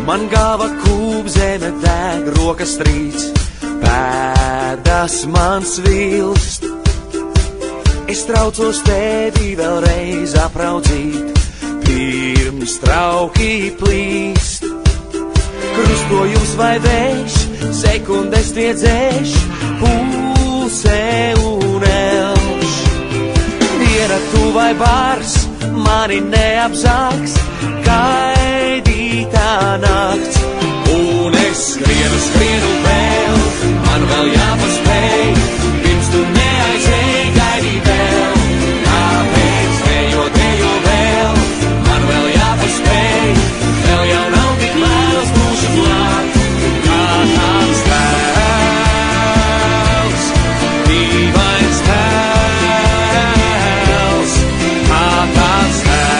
Man galva kūp, zeme deg, rokas trīc, pēdas man svilst. Es traucos tevi vēlreiz apraudzīt, pirms trauki plīst. Krustojums vai vējš, sekundes tiedzēš, pulse un elš. Diena tu vai bars, mani neapzāks, gaidītā nakts. Un es skrienu vēl, man vēl jāpaspēj, pirms tu neaizēj, gaidī vēl. Kāpēc dejo vēl, man vēl jāpaspēj, vēl jau nav tik vēls mūsu klāt. Kā tāds tēls, dīvains tēls, kā tāds tēls.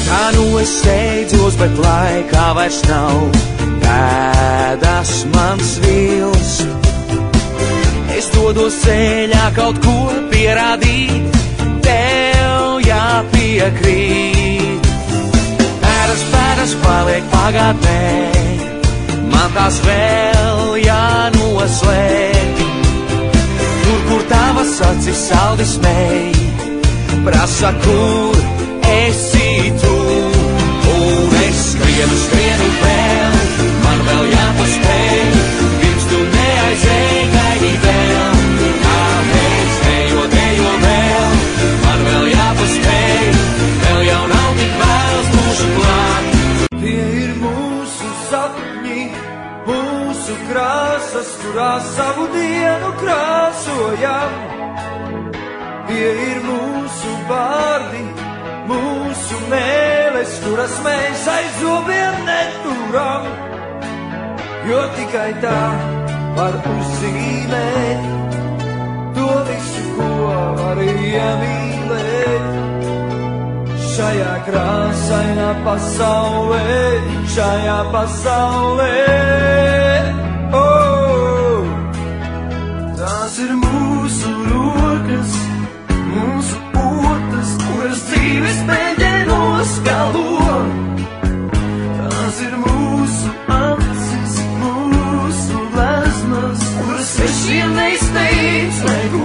Tā nu es steidzos, bet laikā vairs nav, pēdas man svilst. Es dodos ceļā kaut ko pierādīt, tev jāpiekrīt. Pēdas paliek pagātnē, man tās vēl jānoslēp. Tur, kur tavas acis saldi smēj, prasa, kur esi tu. Un es skrienu vēl, man vēl jāpaspēj, pirms tu neaizēj, gaidī vēl. Kāpēc dejo vēl, man vēl jāpaspēj, vēl jau nav tik vēls mūsu klāt. Tie ir mūsu sapņi, mūsu krāsas, kurās savu dienu krāsojam. Tie ir mūsu vārdi, mūsu mēles, kuras mēs aiz zobiem neturam. Jo tikai tā var uzzīmēt to visu, ko var iemīlēt. Šajā krāsainā pasaulē, šajā pasaulē. Oh! Tās ir mūsu rokas, mūsu potas, kuras dzīves mēģienos galo. Tās ir mūsu acis, mūsu gleznas, kuras svešiem neizteic neko.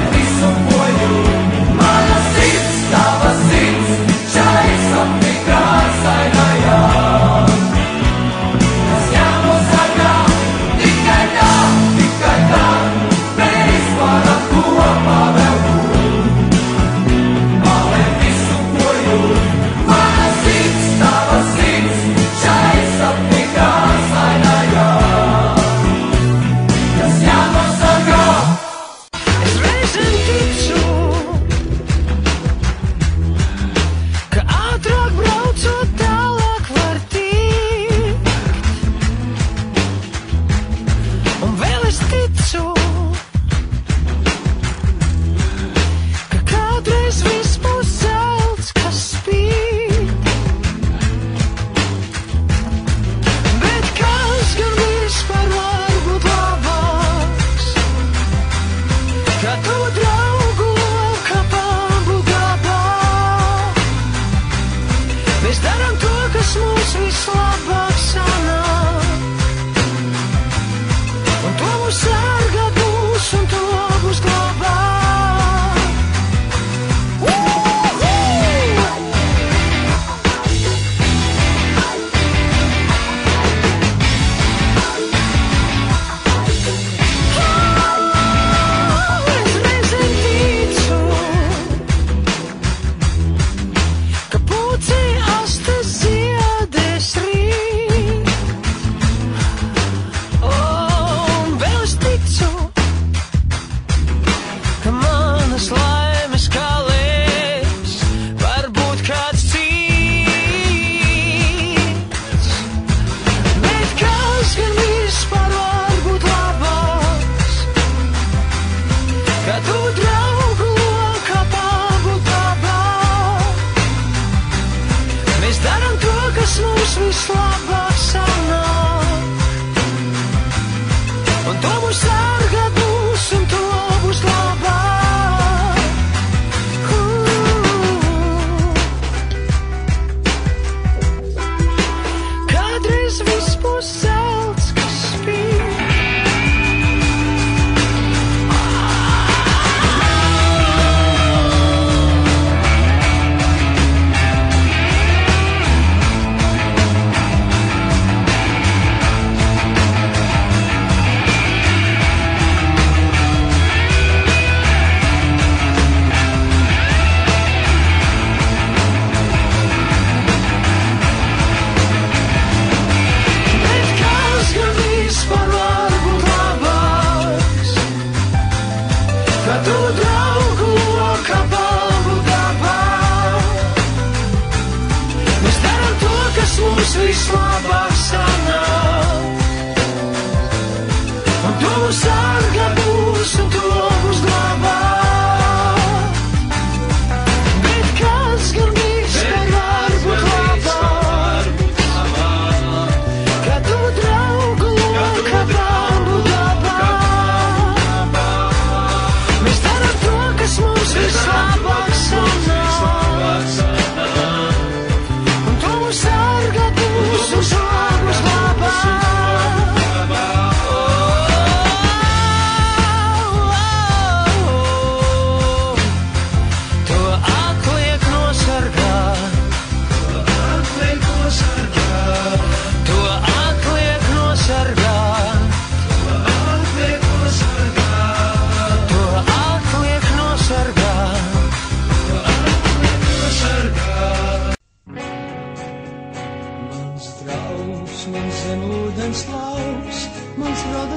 Visu poju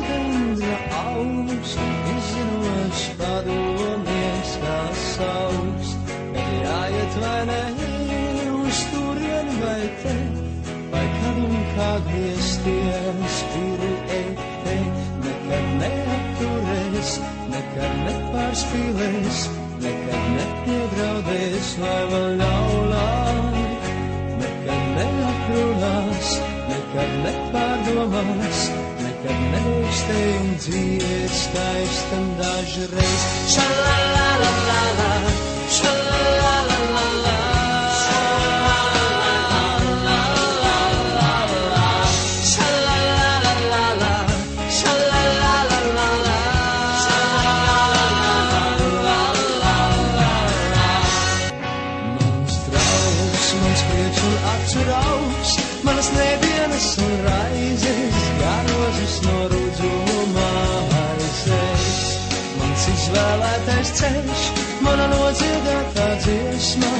dendra augstu, izzinošs padomies, kā saukst. Kad jāiet vai ne, uz turien vai te, vai kad un kā griezties, kuru ete, nekad neapturēs, nekad nepārspīlēs, nekad nepiedraudēs, lai vēl nav laik, nekad neaprunās, nekad nepārdomās, nekad nedrīkstējum dzīvēt skaistam dažreiz. Šalalalala, šalalalala, manas nedienas un raizes, garozes no rūdzuma aizes. Mans izvēlētais ceļš, mana nodziedātā dziesma,